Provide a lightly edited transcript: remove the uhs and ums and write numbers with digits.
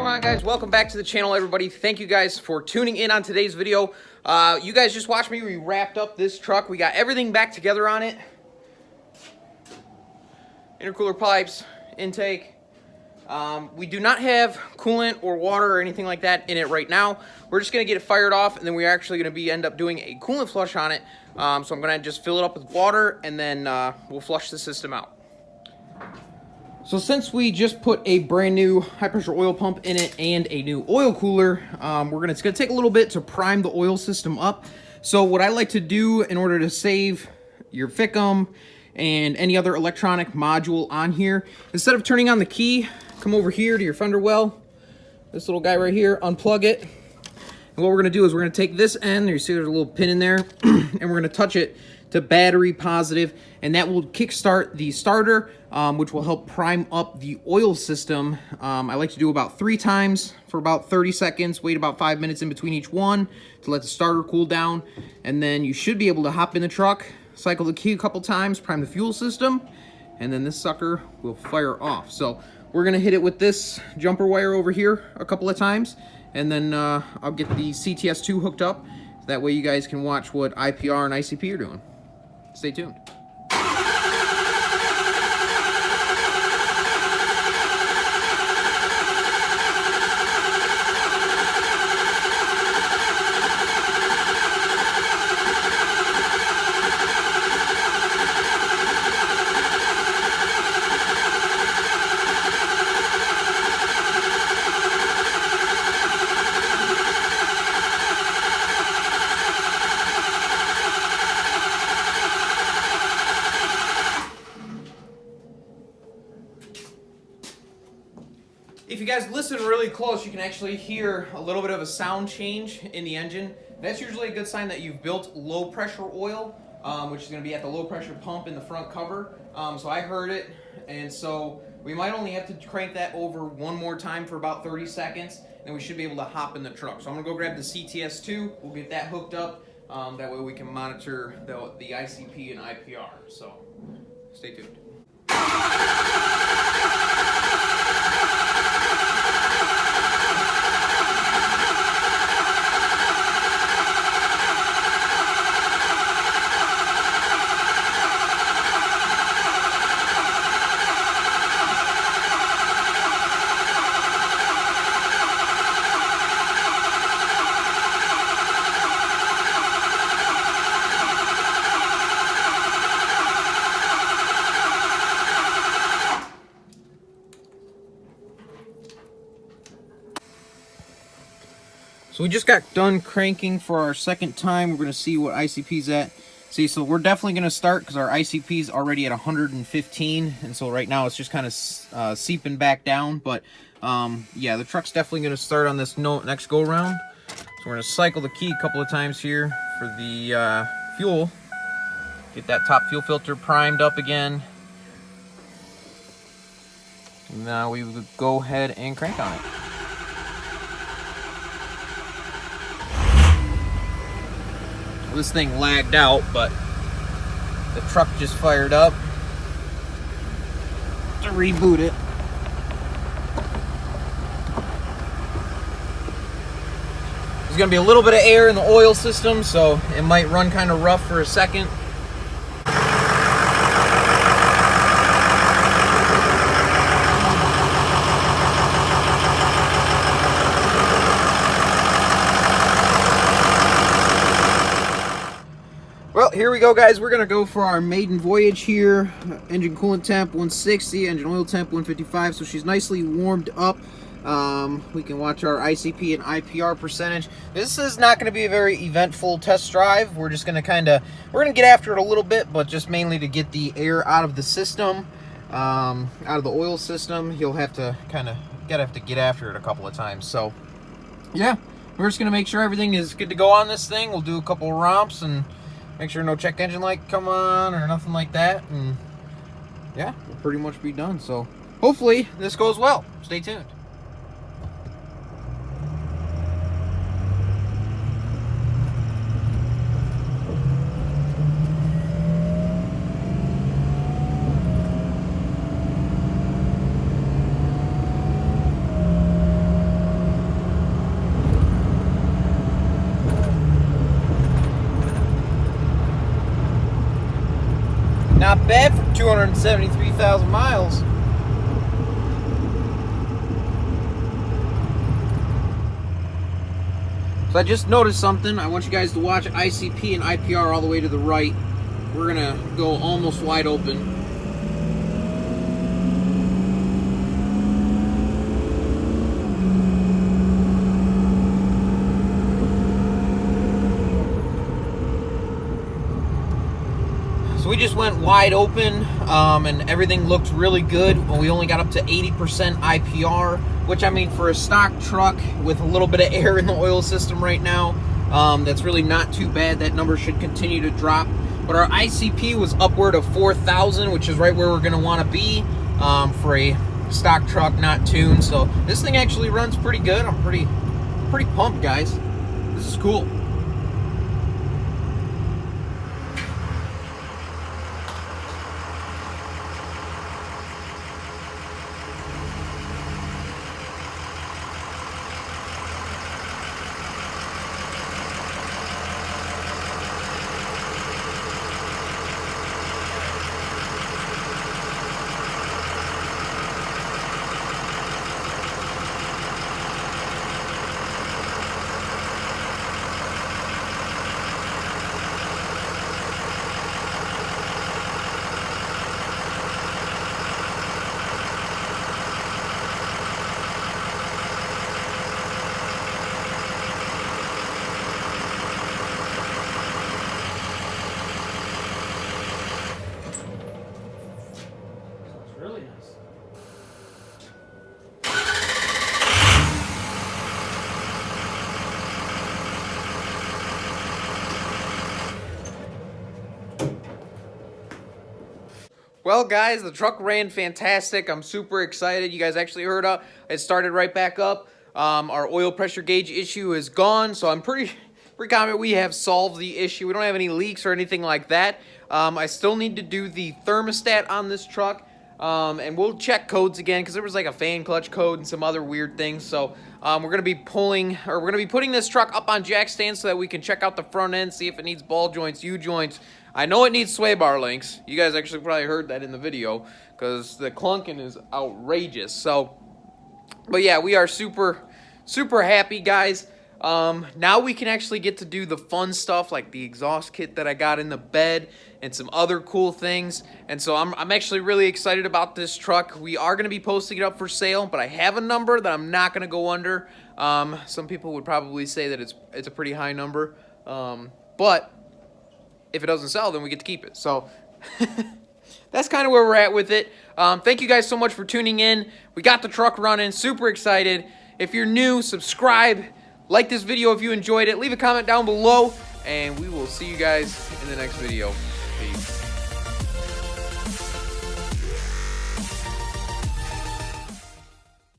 on, guys? Welcome back to the channel, everybody. Thank you guys for tuning in on today's video. You guys just watched me. We wrapped up this truck. We got everything back together on it. Intercooler pipes, intake. We do not have coolant or water or anything like that in it right now. We're just going to get it fired off, and then we're actually going to end up doing a coolant flush on it. So I'm going to just fill it up with water, and then we'll flush the system out. So since we just put a brand new high pressure oil pump in it and a new oil cooler, it's gonna take a little bit to prime the oil system up. So what I like to do in order to save your FICM and any other electronic module on here, instead of turning on the key, come over here to your fender well, this little guy right here, unplug it. And what we're gonna do is we're gonna take this end, you see there's a little pin in there, and we're gonna touch it to battery positive, and that will kickstart the starter, which will help prime up the oil system. I like to do about 3 times for about 30 seconds, wait about 5 minutes in between each one to let the starter cool down, and then you should be able to hop in the truck, cycle the key a couple times, prime the fuel system, and then this sucker will fire off. So we're gonna hit it with this jumper wire over here a couple of times, and then I'll get the CTS2 hooked up. That way you guys can watch what IPR and ICP are doing. Stay tuned. If you guys listen really close, you can actually hear a little bit of a sound change in the engine. That's usually a good sign that you've built low pressure oil, which is going to be at the low pressure pump in the front cover. So I heard it, and so we might only have to crank that over one more time for about 30 seconds, and we should be able to hop in the truck. So I'm going to go grab the CTS2, we'll get that hooked up, that way we can monitor the ICP and IPR. So stay tuned. So we just got done cranking for our second time. We're going to see what ICP's at. See, so we're definitely going to start because our ICP's already at 115, and so right now it's just kind of seeping back down. But yeah, the truck's definitely going to start on this next go round. So we're going to cycle the key a couple of times here for the fuel. Get that top fuel filter primed up again. Now we would go ahead and crank on it. This thing lagged out, but the truck just fired up. To reboot it. There's going to be a little bit of air in the oil system, so it might run kind of rough for a second. Well, here we go, guys. We're going to go for our maiden voyage here. Engine coolant temp 160, engine oil temp 155, so she's nicely warmed up. We can watch our ICP and IPR percentage. This is not going to be a very eventful test drive. We're just going to we're going to get after it a little bit, but just mainly to get the air out of the system, out of the oil system. You'll have to get after it a couple of times. So, yeah, we're just going to make sure everything is good to go on this thing. We'll do a couple of romps and make sure no check engine light come on or nothing like that, and yeah, we'll pretty much be done. So hopefully this goes well. Stay tuned. Not bad for 273,000 miles. So I just noticed something. I want you guys to watch ICP and IPR all the way to the right. We're gonna go almost wide open. So we just went wide open, and everything looked really good. We only got up to 80% IPR, which, I mean, for a stock truck with a little bit of air in the oil system right now, that's really not too bad. That number should continue to drop. But our ICP was upward of 4,000, which is right where we're going to want to be for a stock truck, not tuned. So this thing actually runs pretty good. I'm pretty pumped, guys. This is cool. Really nice. Well, guys, the truck ran fantastic. I'm super excited. You guys actually heard it started right back up. Our oil pressure gauge issue is gone, so I'm pretty confident we have solved the issue. We don't have any leaks or anything like that. I still need to do the thermostat on this truck. And we'll check codes again because there was like a fan clutch code and some other weird things. So we're gonna be putting this truck up on jack stands so that we can check out the front end, see if it needs ball joints, U joints. I know it needs sway bar links. You guys actually probably heard that in the video because the clunking is outrageous. So, but yeah, we are super happy, guys. Now we can actually get to do the fun stuff like the exhaust kit that I got in the bed and some other cool things. And so I'm actually really excited about this truck. We are going to be posting it up for sale, but I have a number that I'm not going to go under. Some people would probably say that it's a pretty high number. But if it doesn't sell, then we get to keep it. So that's kind of where we're at with it. Thank you guys so much for tuning in. We got the truck running. Super excited. If you're new, subscribe. Like this video if you enjoyed it. Leave a comment down below, and we will see you guys in the next video.